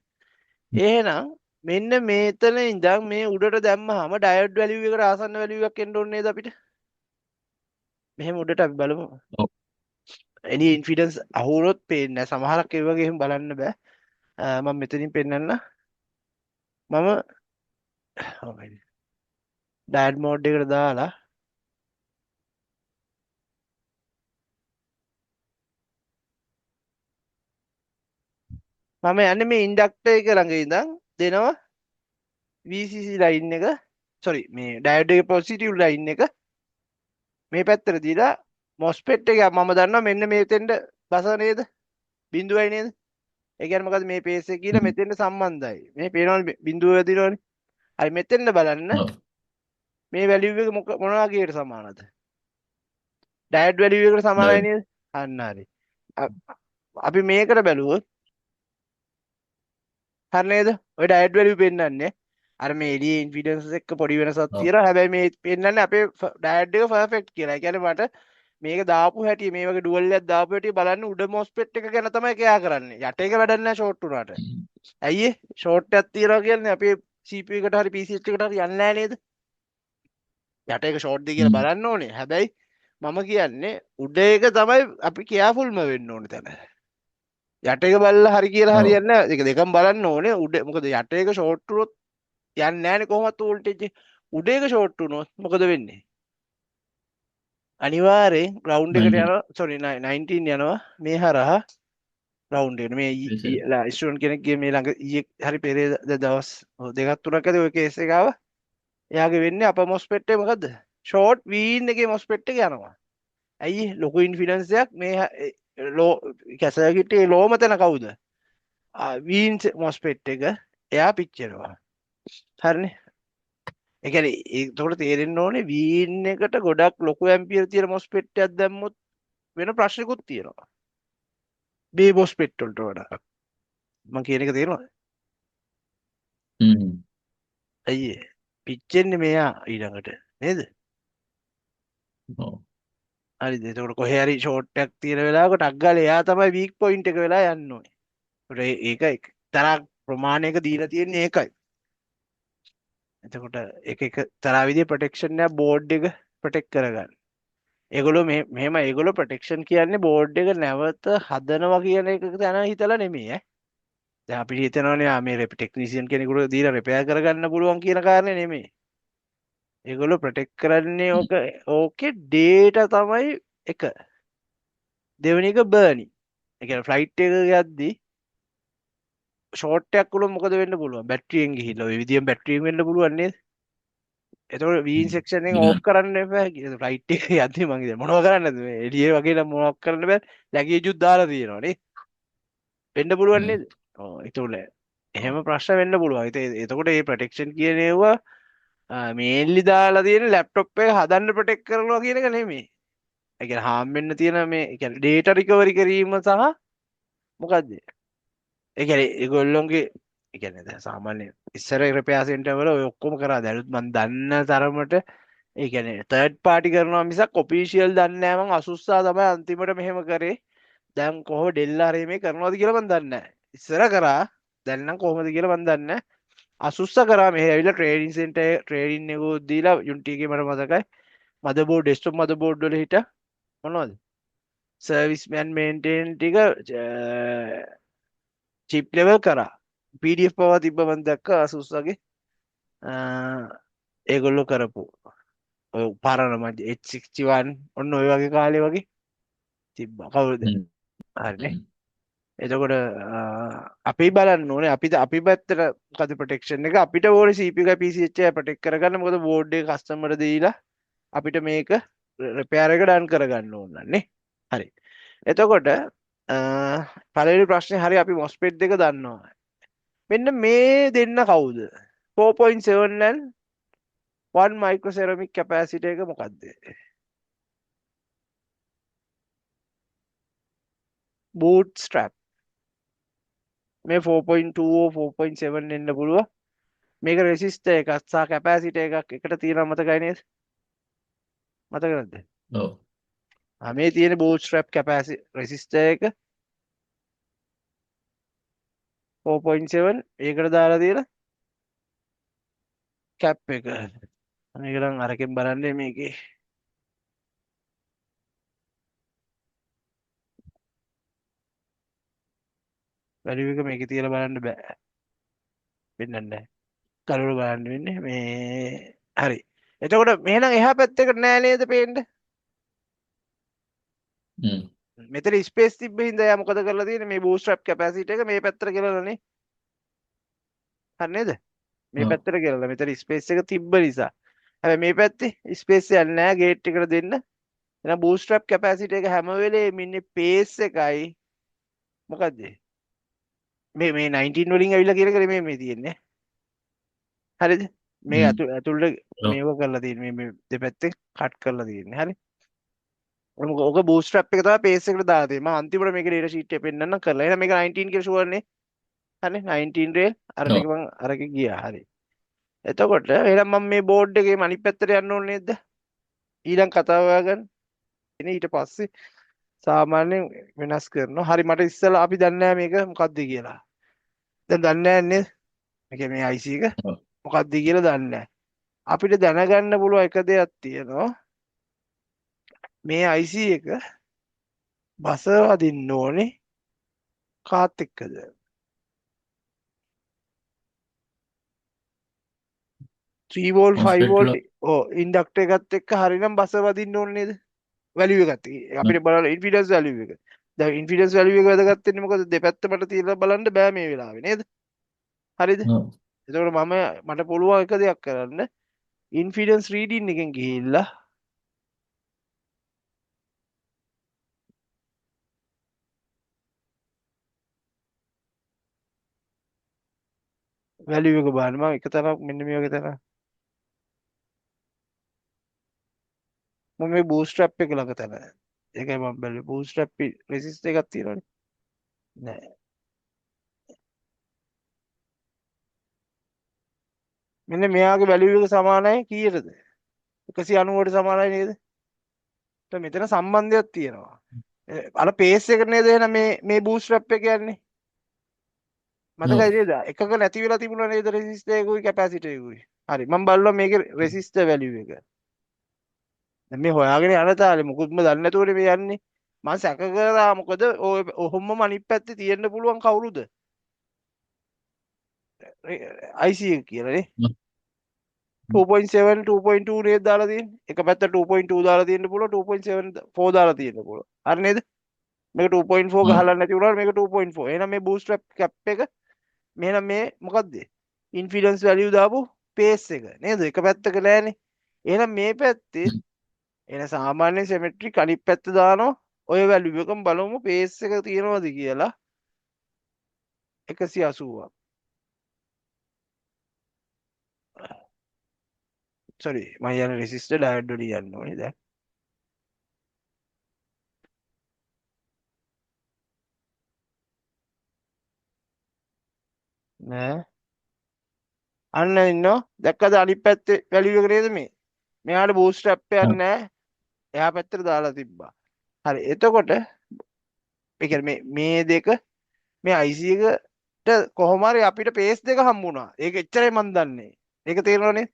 එහෙනම් මෙන්න මේතන ඉඳන් මේ උඩට දැම්මහම ඩයෝඩ් වැලියු එකට ආසන්න වැලියු එකක් එන්න ඕනේ නේද අපිට? මෙහෙම උඩට අපි බලමු. ඔව්. එනි ඉන්ෆිඩන්ස් අහු වුණොත් පේන්නේ නැහැ. සමහරක් ඒ වගේ එහෙම බලන්න බෑ. මම මෙතනින් පෙන්නන්න. මම ඩයෝඩ් මෝඩ් එකට දාලා මම යන්නේ මේ ඉන්ඩක්ටර් එක ළඟ ඉඳන් දෙනවා VCC ලයින් එක sorry මේ ඩයෝඩ් එකේ පොසිටිව් ලයින් එක මේ පැත්තට දීලා MOSFET එක මම දන්නවා මෙන්න මේතෙන්ද බස නේද? බිඳුවයි නේද? ඒ කියන්නේ මොකද මේ පේස් එක කියලා මෙතෙන්ද සම්බන්ධයි. මේ පේනවනේ බිඳුව වැදිනවනේ. හරි මෙතෙන්ද බලන්න ඔව්. මේ වැලියු එක මොන වගේට සමානද? ඩයෝඩ් වැලියු එකට සමානයි නේද? අන්න හරි. අපි මේකට බැලුවොත් හරි නේද? ඔය ඩයෝඩ් වැලියු පෙන්නන්නේ අර මේ එළියේ ඉන්ෆිඩන්ස් එක්ක පොඩි වෙනසක් ඔව්. තියෙනවා. හැබැයි මේ පෙන්නන්නේ අපේ ඩයෝඩ් එක පර්ෆෙක්ට් කියලා. ඒ කියන්නේ මට මේක දාපු හැටි මේ වගේ ඩුවල් එකක් දාපු හැටි බලන්න උඩ MOSFET එක ගැන තමයි කෑ කරන්නේ. යට එක වැඩක් නැහැ ෂෝට් වුණාට. ඇයි ඒ? ෂෝට් එකක් තියනවා කියන්නේ අපේ CPU එකට හරි PC එකට හරි යන්නේ නැහැ නේද? යට එක ෂෝට් ද කියලා බලන්න ඕනේ. හැබැයි මම කියන්නේ උඩ එක තමයි අපි කෙයාෆුල්ම වෙන්න ඕනේ තැන. යට එක බලලා හරි කියලා ඔව්. හරියන්නේ නැහැ. ඒක දෙකම බලන්න ඕනේ. උඩ මොකද යට එක ෂෝට් වුණොත් යන්නේ නැහැනේ කොහොමවත් වෝල්ටේජ් එක. උඩ එක ෂෝට් වුණොත් මොකද වෙන්නේ? අනිවාර්යෙන් ග්‍රවුන්ඩ් එකට 19. යනවා sorry 19 යනවා මේ හරහා ග්‍රවුන්ඩ් එකට මේ විසර. ස්ටුඩන්ට් කෙනෙක්ගේ මේ ළඟ ඊයේ හරි පෙරේද දවස් දෙකක් තුනක් ඇද ඔය කේස් එක ආවා. එයාගේ වෙන්නේ අප MOSFET එක මොකද්ද? ෂෝට් වීන් එකේ MOSFET එක යනවා. ඇයි ලොකු ඉන්ෆිඩන්ස් එකක් මේ ලෝ කැසර්කිටේ ලෝම තැන කවුද? වීන් MOSFET එක එයා පිච්චෙනවා. හරිනේ. ඒ කියන්නේ ඒකට තේරෙන්න ඕනේ වීන් එකට ගොඩක් ලොකු ඇම්පියර් තියෙන MOSFET එකක් දැම්මොත් වෙන ප්‍රශ්නකුත් තියෙනවා. මේ MOSFET වලට වඩා. මම කියන එක තේරෙනවද? හ්ම්. ඇයි ඒ? පිච්චෙන්නේ මෙයා ඊළඟට නේද? ඔව්. හරිද? එතකොට කොහේ හරි ෂෝට් එකක් තියෙන වෙලාවක ටක් ගාලා එයා තමයි වීක් පොයින්ට් එක වෙලා යන්න ඕනේ. ඒක එක්තරා ප්‍රමාණයක දීලා තියෙන්නේ ඒකයි. එතකොට එක තරා විදිහේ ප්‍රොටෙක්ෂන් එකක් බෝඩ් එක ප්‍රොටෙක්ට් කරගන්න. ඒගොල්ලෝ මෙහෙම ඒගොල්ලෝ ප්‍රොටෙක්ෂන් කියන්නේ බෝඩ් එක නැවත හදනවා කියන එක තැන හිතලා නෙමෙයි ඈ. දැන් අපිට හිතනවනේ මේ ටෙක්නීෂියන් කෙනෙකුට දීලා රිපෙයාර් කරගන්න පුළුවන් කියන කාරණේ නෙමෙයි. ඒගොල්ලෝ ප්‍රොටෙක්ට් කරන්නේ ඕකේ ඩේටා තමයි එක. දෙවෙනි එක බර්නින්. ඒ කියන්නේ ෆ්ලයිට් එක යද්දී ෂෝට් එකක් වුණොත් මොකද වෙන්න පුළුවන්? බැටරියෙන් ගිහිල්ලා ඔය විදියෙන් බැටරියෙන් වෙන්න පුළුවන් නේද? එතකොට වීන් සෙක්ෂන් එක ඕෆ් කරන්න එපා. ෆ්ලයිට් එක යද්දී මං ඉතින් මොනව කරන්නද මේ එළියේ වගේ නම් මොනවක් කරන්න බෑ. ලැගේජුත් දාලා තියෙනවා නේ. වෙන්න පුළුවන් නේද? ඔව් ඒතකොට එහෙම ප්‍රශ්න වෙන්න පුළුවන්. එතකොට මේ ප්‍රොටෙක්ෂන් කියන ඒවා මේන්ලි දාලා තියෙන ලැප්ටොප් එක හදන්න ප්‍රොටෙක්ට් කරනවා කියන එක නෙමෙයි. ඒ කියන්නේ හාම් වෙන්න තියෙන මේ ඒ කියන්නේ ඩේටා රිකවරි කිරීම සහ මොකද්ද? ඒ කියන්නේ ඒගොල්ලොන්ගේ ඒ කියන්නේ දැන් සාමාන්‍ය ඉස්සර රිපෙයාර් සෙන්ටර් වල ඔය ඔක්කොම කරා දැනුත් මම දන්න තරමට ඒ කියන්නේ තර්ඩ් පාර්ටි කරනවා මිසක් ඔෆිෂියල් දන්නේ නැහැ මං අසුස්සා තමයි අන්තිමට මෙහෙම කරේ. දැන් කොහොම ඩෙල් ආරේ මේ කරනවද කියලා මම දන්නේ නැහැ. ඉස්සර කරා දැන් නම් කොහොමද කියලා මම දන්නේ නැහැ. අසුස්සා කරා මෙහෙ ඇවිල්ලා ට්‍රේනින් සෙන්ටර් ට්‍රේනින් එක දීලා යුනිටි එකේ මට මතකයි. මදර්බෝඩ් ඩෙස්ක්ටොප් මදර්බෝඩ් වල හිට මොනවද? සර්විස් මෑන් මේන්ටේන් ටික චිප් ලෙවල් කරා. PDF පවා තිබ්බ මම දැක්කා අසුස්සගේ. ඒගොල්ලෝ කරපු ඔය පරණ මජ H61 ඔන්න ඔය වගේ කාලේ වගේ තිබ්බා. කවුරුද? හරිනේ. එතකොට අපි බලන්න ඕනේ අපි පැත්තට මොකද ප්‍රොටෙක්ෂන් එක අපිට ඕනේ CPU එකයි PC එකයි ප්‍රොටෙක්ට් කරගන්න. මොකද බෝඩ් එක කස්ටමර්ට දීලා අපිට මේක රිපෙයාර් එක ඩන් කරගන්න ඕන නේ. හරි. එතකොට පළවෙනි ප්‍රශ්නේ හරි අපි MOSFET දෙක දන්නවා. මෙන්න මේ දෙන්න කවුද? 4.7 and 1 microceramic capacitor එක මොකද්ද? bootstrap. මේ 4.2 4.7 එන්න පුළුවන්. මේක රෙසිස්ටර් එකක් සහ කැපැසිටර් එකක් එකට තියෙනවා මතකයි නේද? මතක නැද්ද? ඔව්. මේ තියෙන bootstrap capacity resistor එක 4.7 ඒකට දාලා තියෙන cap එක. මේක නම් අරකින් බලන්නේ මේකේ value එක මේකේ තියලා බලන්න බෑ. වෙන්නේ නැහැ. කරුණු බලන්න වෙන්නේ මේ හරි. එතකොට මෙහෙනම් එහා පැත්තකට නෑ නේද පේන්න? මෙතන ස්පේස් තිබ්බ හින්දා යා මොකද කරලා තියෙන්නේ මේ bootstrap capacity එක මේ පැත්තට ගෙලලානේ. හරි නේද? මේ පැත්තට ගෙලලා මෙතන ස්පේස් එක තිබ්බ නිසා. හැබැයි මේ පැත්තේ ස්පේස් එකක් නෑ ගේට් එකට දෙන්න. එහෙනම් bootstrap capacity එක හැම වෙලේම ඉන්නේ pace එකයි මොකද්ද? මේ 19 වලින් ඇවිල්ලා කියන එක නෙමෙයි මේ තියෙන්නේ. හරිද? මේ ඇතුළට මේව කරලා තියෙන්නේ මේ දෙපැත්තෙන් කට් කරලා තියෙන්නේ. හරි? ඔක bootstrap එක තමයි pace එකට දාලා තියෙන්නේ. මම අන්තිමට මේක data sheet එක පෙන්නන්න කරලා. එහෙනම් මේක 19 කියලා ෂුවර් නේ. හරි 19 rail අර ටික මම අරක ගියා. හරි. එතකොට එහෙනම් මම මේ බෝඩ් එකේ අනිත් පැත්තට යන්න ඕනේ නේද? ඊළඟ කතාව ගන්න. ඉතින් ඊට පස්සේ සාමාන්‍යයෙන් වෙනස් කරනවා. හරි මට ඉස්සෙල්ලා අපි දන්නේ නැහැ මේක මොකක්ද කියලා. දැන් දන්නේ නැහැ නේද? මේක මේ IC එක මොකක්ද කියලා දන්නේ නැහැ. අපිට දැනගන්න පුළුවන් එක දෙයක් තියෙනවා. මේ IC එක බස වදින්න ඕනේ කාත් එක්කද? 3 volt 5 volt ඉන්ඩක්ටර් එකත් එක්ක හරිනම් බස වදින්න ඕනේ නේද? වැලියු එකත් අපිට බලන්න ඉන්ෆිඩන්ස් වැලියු එක. දැන් ඉන්ෆිඩන්ස් වැලියු එක වැදගත් වෙන්නේ මොකද? දෙපැත්තමට තියලා බලන්න බෑ මේ වෙලාවේ නේද? හරිද? එතකොට මට පුළුවන් එක දෙයක් කරන්න. ඉන්ෆිඩන්ස් රීඩින් එකෙන් ගිහිල්ලා වැලියු එක බලන්න. මම එක තැනක් මෙන්න මේ වගේ තැනක්. මම මේ බූස්ට්‍රැප් එක ළඟ තැන. ඒකයි මම බැලුවේ. බූස්ට්‍රැප් රෙසිස්ටර් එකක් තියෙනවනේ. නෑ. මෙන්න මෙයාගේ වැලියු එක සමානයි කීයටද? 190ට සමානයි නේද? දැන් මෙතන සම්බන්ධයක් තියෙනවා. අර පේස් එක නේද එහෙනම් මේ බූස්ට්‍රැප් එක යන්නේ. මතකයි නේද? එකක නැති වෙලා තිබුණා නේද රෙසිස්ටර් එකකුයි කැපැසිටර් එකකුයි. හරි මම බලනවා මේකේ රෙසිස්ටර් වැලියු එක. දැන් මේ හොයාගෙන යන තාලේ මුකුත්ම දන්නේ නැතුවනේ මේ යන්නේ. මම සැක කරා මොකද ඔහොමම අනිත් පැත්තේ තියෙන්න පුළුවන් කවුරුද? IC එක කියලා නේ. 2.7 2.2 නේද දාලා තියෙන්නේ. එක පැත්ත 2.2 දාලා තියෙන්න පුළුවන් 2.7 4 දාලා තියෙන්න පුළුවන්. හරි නේද? මේක 2.4 ගහලා නැති වුණාට මේක 2.4. එහෙනම් මේ බූස්ට්‍රැප් කැප් එක මෙහෙනම් මේ මොකද්ද? ඉන්ෆිඩන්ස් වැලියු දාපු පේස් එක නේද? එක පැත්තක නෑනේ. එහෙනම් මේ පැත්තේ එන සාමාන්‍ය සිමෙට්‍රික් අනිත් පැත්ත දානවා. ඔය වැලියු එකම බලමු පේස් එක තියෙනවද කියලා. 180ක්. sorry මම යන රෙසිස්ටර් ඩයෝඩ් වලින් යන්න ඕනේ දැන්. නෑ. අන්න ඉන්නවා. දැක්කද අනිත් පැත්තේ වැලියු එක නේද මේ? මෙයාට බූස්ට්‍රැප් එකක් නෑ. එහා පැත්තට දාලා තිබ්බා. හරි එතකොට ඒ කියන්නේ මේ දෙක මේ IC එකට කොහොම හරි අපිට පේස් දෙක හම්බුණා. ඒක එච්චරයි මන් දන්නේ. ඒක තේරෙනවනේ.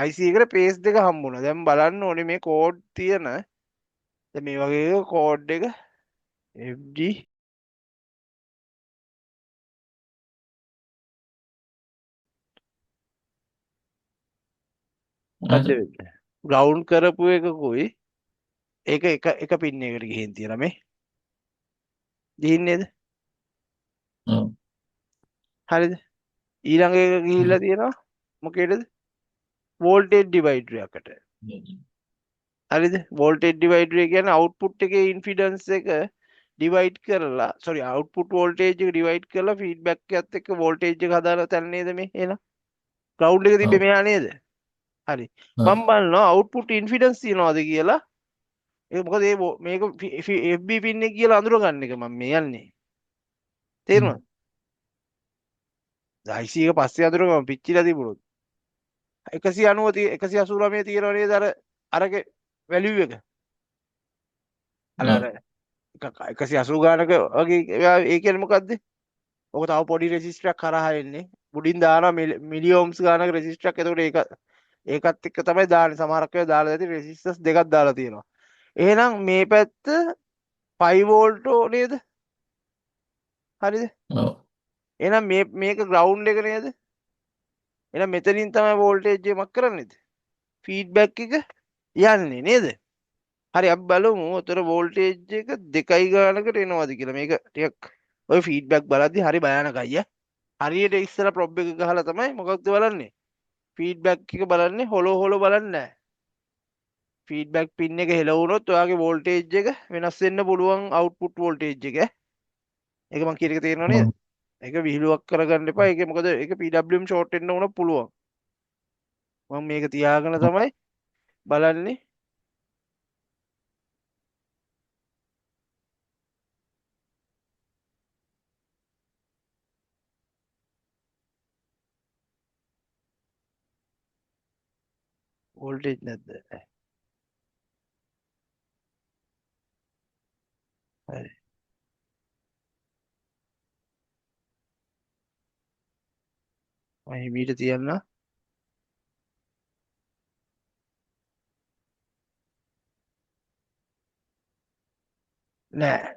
IC එකට පේස් දෙක හම්බුණා. දැන් බලන්න ඕනේ මේ කෝඩ් තියෙන දැන් මේ වගේ කෝඩ් එක FD මොකද්ද වෙන්නේ? ග්‍රවුන්ඩ් කරපු එකකුයි ඒක එක පින් එකකට ගිහින් තියෙනවා මේ. ගිහින් නේද? හරිද? ඊළඟ එක ගිහිල්ලා තියෙනවා මොකේද? වෝල්ටේජ් ඩිවයිඩර් එකකට. හරිද? වෝල්ටේජ් ඩිවයිඩර් එක කියන්නේ අවුට්පුට් එකේ ඉන්ෆිඩන්ස් එක ඩිවයිඩ් කරලා sorry අවුට්පුට් වෝල්ටේජ් එක ඩිවයිඩ් කරලා ෆීඩ්බැක් එකත් එක්ක වෝල්ටේජ් එක හදාලා තැන නේද මේ එන? ග්‍රවුන්ඩ් එක තිබ්බේ මෙහා නේද? හරි. මම බලනවා අවුට්පුට් ඉන්ෆිඩන්ස් තියනවාද කියලා. ඒක මොකද මේක FB පින් එක කියලා අඳුර ගන්න එක මම මේ යන්නේ. තේරුණාද? IC එක පස්සේ අඳුර ගම පිච්චිලා තිබුණොත් 190 189 තියෙනව නේද අරගේ වැලියු එක. අර අර ඔව්. 180 ගානක වගේ ඒ කියන්නේ මොකද්ද? ඔක තව පොඩි රෙසිස්ටරයක් කරහා එන්නේ. උඩින් දානවා මිලි ඕම්ස් ගානක රෙසිස්ටරයක්. එතකොට ඒකත් එක්ක තමයි දාන්නේ. සමහරක් ඒවා දාලා ඇති රෙසිස්ටර්ස් දෙකක් දාලා තියෙනවා. එහෙනම් මේ පැත්ත 5 වෝල්ට් නේද? හරිද? ඔව්. එහෙනම් මේක ග්‍රවුන්ඩ් එක නේද? එහෙනම් මෙතනින් තමයි වෝල්ටේජ් එකක් කරන්නේද? ෆීඩ්බැක් එක යන්නේ නේද? හරි අපි බලමු උතර වෝල්ටේජ් එක 2 ගානකට එනවද කියලා. මේක ටිකක් ඔය ෆීඩ්බැක් බලද්දි හරි භයානකයි ඈ. හරියට ඉස්සර ප්‍රොබ් එක ගහලා තමයි මොකක්ද බලන්නේ? ෆීඩ්බැක් එක බලන්නේ හොලෝ බලන්නේ නැහැ. ෆීඩ්බැක් පින් එක හෙල වුණොත් ඔයාගේ වෝල්ටේජ් එක වෙනස් වෙන්න පුළුවන් අවුට්පුට් වෝල්ටේජ් එක. ඒක මං කියන එක තේරෙනව නේද? ඔව්. ඒක විහිළුවක් කරගන්න එපා. ඒක මොකද ඒක PWM ෂෝට් වෙන්න උන පුළුවන්. මම මේක තියාගෙන තමයි බලන්නේ. වෝල්ටේජ් නැද්ද? හරි. මම හිමීට තියන්න. නෑ.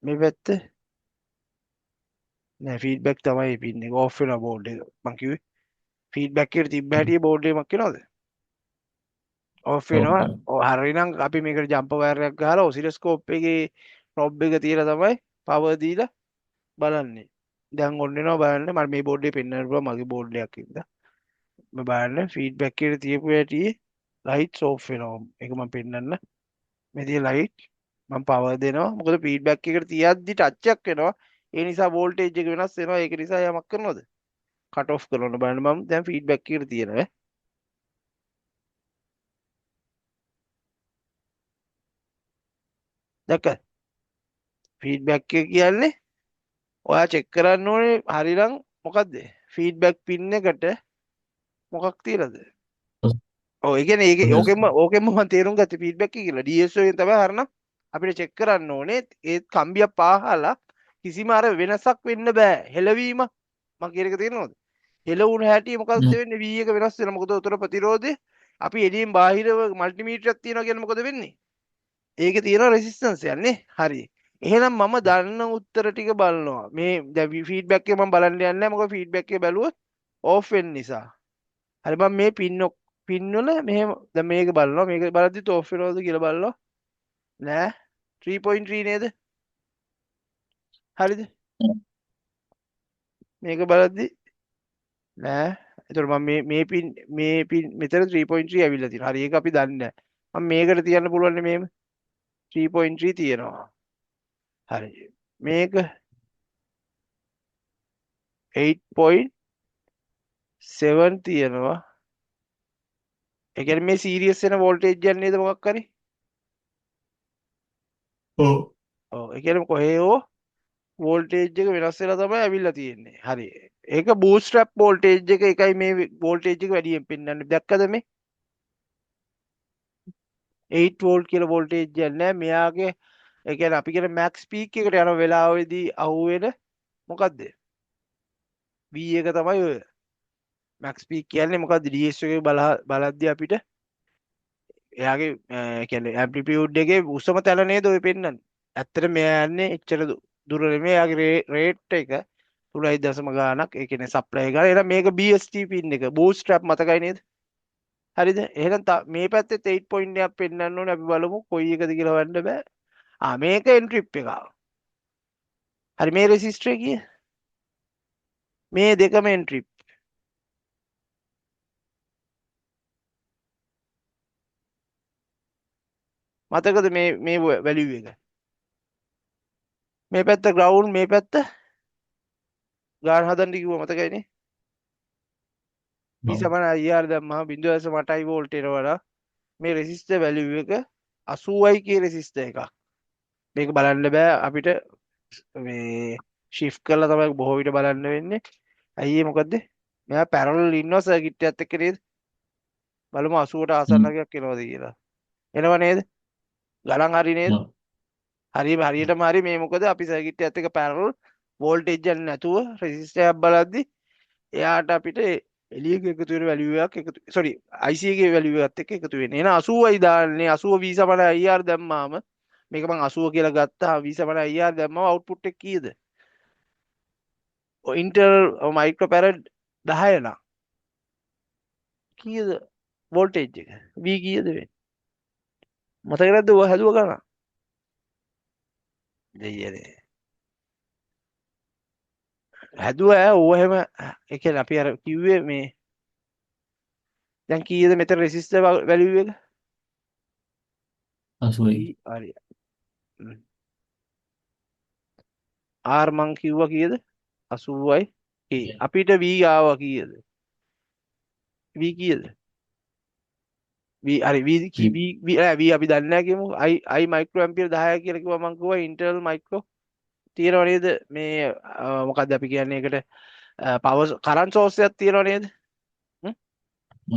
මේ පැත්ත නෑ ෆීඩ්බැක් තමයි පින් එක ඔෆ් වෙනවා බෝඩ් එක. මං කිව්වේ ෆීඩ්බැක් එකට තිබ්බ හැටි බෝඩ් එකක් වෙනවද? ඔෆ් ඔව්. වෙනවා. ඔව් හරිනම් අපි මේකට ජම්පර් වයර් එකක් ගහලා ඔසිලොස්කෝප් එකේ ප්‍රොබ් එක තියලා තමයි පවර් දීලා බලන්නේ. දැන් ඔන්න එනවා බලන්න. මම මේ බෝඩ් එකේ පෙන්වන්න පුළුවන් මගේ බෝඩ් එකක් ඉදලා. මම බලන්න ෆීඩ්බැක් එකට තියපු හැටි ලයිට්ස් ඔෆ් වෙනවා. ඒක මම පෙන්වන්න. මේ තියෙන ලයිට් මම පවර් දෙනවා. මොකද ෆීඩ්බැක් එකට තියද්දි ටච් එකක් වෙනවා. ඒ නිසා වෝල්ටේජ් එක වෙනස් වෙනවා. ඒක නිසා යමක් කරනවද? කට් ඔෆ් කරනවා. බලන්න මම දැන් ෆීඩ්බැක් එකට තියෙනවා. දැක්කද? ෆීඩ්බැක් එක කියන්නේ ඔයා චෙක් කරන්න ඕනේ හරිනම් මොකද්ද? ෆීඩ්බැක් පින් එකට මොකක් තියලාද? ඔව් ඒ කියන්නේ ඒක ඕකෙන්ම මම තේරුම් ගත්තේ ෆීඩ්බැක් එක කියලා. DSO එකෙන් තමයි හරිනම් අපිට චෙක් කරන්න ඕනේ ඒ කම්බියක් පාහලා කිසිම අර වෙනසක් වෙන්න බෑ. හෙලවීම මම කියන එක තේරෙනවද? හෙලවුණ හැටි මොකද්ද වෙන්නේ? V එක වෙනස් වෙනවා. මොකද උතර ප්‍රතිරෝධය අපි එළියෙන් බාහිරව මල්ටිමීටරයක් තියනවා කියන්නේ මොකද වෙන්නේ? ඒකේ තියෙන රෙසිස්ටන්ස් යන්නේ. හරි. එහෙනම් මම දන්න උත්තර ටික බලනවා. මේ දැන් ෆීඩ්බැක් එක මම බලන්න යන්නේ නැහැ. මොකද ෆීඩ්බැක් එක බැලුවොත් ඕෆ් වෙන්න නිසා. හරි මම මේ පින් වල මෙහෙම දැන් මේක බලනවා. මේක බලද්දිත් ඕෆ් වෙනවද කියලා බලනවා. නෑ 3.3 නේද? හරිද? මේක බලද්දි නෑ. එතකොට මම මේ පින් මෙතන 3.3 ඇවිල්ලා තියෙනවා. හරි ඒක අපි දන්නේ නැහැ. මම මේකට තියන්න පුළුවන් මේම 3.3 තියෙනවා. හරි. මේක 8.7 තියෙනවා. ඒ කියන්නේ මේ සීරියස් වෙන වෝල්ටේජ් එකක් නේද මොකක් හරි? ඔව්. ඔව්. ඒ කියන්නේ කොහේ හෝ වෝල්ටේජ් එක වෙනස් වෙලා තමයි ඇවිල්ලා තියෙන්නේ. හරි. ඒක බූස්ට් ට්‍රැප් වෝල්ටේජ් එක එකයි මේ වෝල්ටේජ් එක වැඩියෙන් පෙන්වන්නේ. දැක්කද මේ? 8 වෝල්ට් කියලා වෝල්ටේජ් එකක් නැහැ. මෙයාගේ ඒ කියන්නේ අපි කියන මැක්ස් පීක් එකට යන වෙලාවෙදී අහුවෙන මොකද්ද? V එක තමයි ඔය. මැක්ස් පීක් කියන්නේ මොකද්ද? DSO එක බලද්දී අපිට එයාගේ කියන්නේ ඇම්ප්ලිටියුඩ් එකේ උසම තැන නේද ඔය පෙන්වන්නේ. ඇත්තට මෙයා යන්නේ එච්චර දුර නෙමෙයි. එයාගේ රේට් එක 3.0 ගානක්. ඒ කියන්නේ සප්ලයි ගාන. එහෙනම් මේක BST පින් එක. බූස්ට් ට්‍රැප් මතකයි නේද? හරිද? එහෙනම් මේ පැත්තෙත් 8 පොයින්ට් එකක් පෙන්වන්න ඕනේ. අපි බලමු කොයි එකද කියලා හොයන්න බෑ. මේක එන්ට්‍රිප් එක. හරි මේ රෙසිස්ටර් කිය. මේ දෙකම එන්ට්‍රිප්. මතකද මේ වැලියු එක? මේ පැත්ත ග්‍රවුන්ඩ් මේ පැත්ත ගාන හදන්න කිව්වා මතකයිනේ. P සමාන IR දැම්මම 0.8 වෝල්ට් එනවනම් මේ රෙසිස්ටර් වැලියු එක 80යි කිය රෙසිස්ටර් එකක්. මේක බලන්න බෑ අපිට මේ shift කරලා තමයි බොහෝ විට බලන්න වෙන්නේ. ඇයි මොකද? මෙයා පැරලල් ඉන්නවා සර්කිට් එකත් එක්ක නේද? බලමු 80ට ආසන්නකයක් එනවද කියලා. එනව නේද? ගණන් හරි නේද? හරියටම හරි මේ මොකද අපි සර්කිට් එකත් එක්ක පැරලල් වෝල්ටේජ් යන්නේ නැතුව රෙසිස්ටර් එකක් බලද්දි එයාට අපිට එළියක එකතු වෙන වැලියු එකක් එකතු සෝරි IC එකේ වැලියු එකත් එක්ක එකතු වෙන්නේ. එහෙනම් 80යි දාන්නේ 80 V සමාන IR දැම්මාම මේක මම 80 කියලා ගත්තා V සමාන IR දැම්මම අවුට්පුට් එක කීයද? ඔය ඉන්ටර්නල් මයික්‍රෝෆැරඩ් 10 නම් කීයද වෝල්ටේජ් එක? V කීයද වෙන්නේ? මතක නැද්ද ඔය හැදුව ගණන්? දෙයියනේ. හැදුව ඕව එහෙම ඒ කියන්නේ අපි අර කිව්වේ මේ දැන් කීයද මෙතන රෙසිස්ටර් වැලියු එක? 80යි. හරි. R මං කිව්වා කීයද? 80යි. අපිට V ආවා කීයද? V කීයද? V හරි V අපි දන්නේ නැහැ කියමු. I මයික්‍රෝ ඇම්පියර් 10 කියලා කිව්වා මං කිව්වා ඉන්ටර්නල් මයික්‍රෝ තියෙනව නේද? මේ මොකද්ද අපි කියන්නේ ඒකට පවර් කරන්ට් සෝස් එකක් තියෙනව නේද?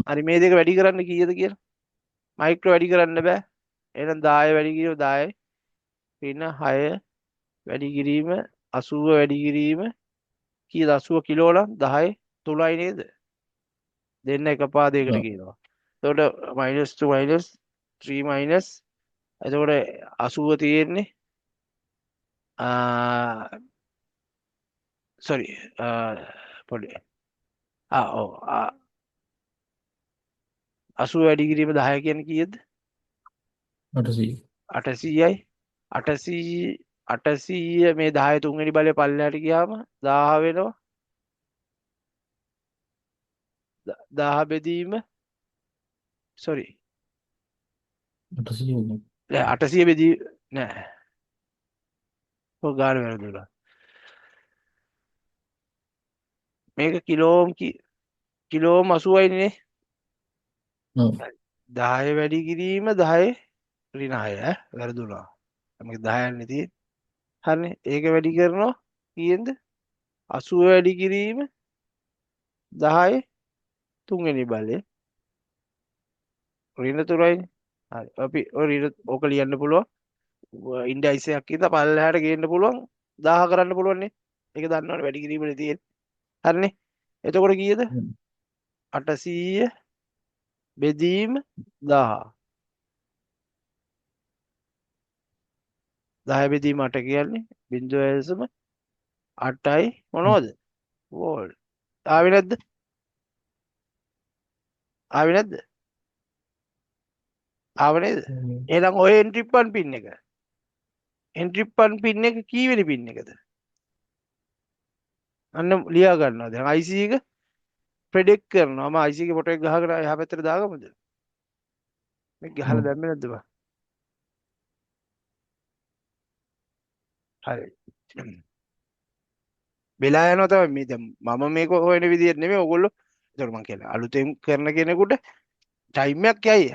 හරි මේ දෙක වැඩි කරන්න කීයද කියලා? මයික්‍රෝ වැඩි කරන්න බෑ. එහෙනම් 10 වැඩි කිරීම 10යි. පින 6 වැඩි කිරීම 80 වැඩි කිරීම කීයද 80 කිලෝ නම් 10 3යි නේද? දෙන්න එකපාරයකට කියනවා. එතකොට -2 3 එතකොට 80 තියෙන්නේ සෝරි පොඩි ඔව් 80 වැඩි කිරීම 10 කියන්නේ කීයද? 800. 800යි 800 මේ 10 තුන්වෙනි බලය පල්ලෙහාට ගියාම 1000 වෙනවා 1000 බෙදීම සෝරි 800 800 බෙදී නෑ ඔය ගාන වැරදුනා මේක කිලෝම් 80යිනේ ඔව්. 10 වැඩි කිරීම 10 ඍණ 6 වැරදුනා මේක 10න්නේ තියෙන්නේ හරිනේ ඒක වැඩි කරනවා කීයෙන්ද 80 වැඩි කිරීම 10 තුන්වෙනි බලය ඍණ 3යිනේ හරි අපි ඔය ඍණ ඕක ලියන්න පුළුවන් ඉන්ඩයිස් එකක් ඉඳලා පල්ලෙහාට ගේන්න පුළුවන් 1000 කරන්න පුළුවන් නේ ඒක දන්නවනේ වැඩි කිරීමනේ තියෙන්නේ හරිනේ එතකොට කීයද 800 බෙදීම 1000 10 බෙදීම 8 කියන්නේ 0.8යි මොනවද වෝල්ට් ආවේ නැද්ද ආවේ නැද්ද ආව නේද එහෙනම් ඔය එන්ට්‍රිප්පන් පින් එක කීවෙනි පින් එකද අන්න ලියා ගන්නවා දැන් IC එක ප්‍රෙඩික්ට් කරනවා මම IC එකේ ෆොටෝ එක ගහගෙන එහා පැත්තට දාගමුද මේක ගහලා දැම්මේ නැද්ද බා හරි වෙලා යනවා තමයි මේ දැන් මම මේක හොයන විදිහට නෙමෙයි ඕගොල්ලෝ ඒතකොට මම කියන්නේ අලුතෙන් කරන කෙනෙකුට ටයිම් එකක් යයි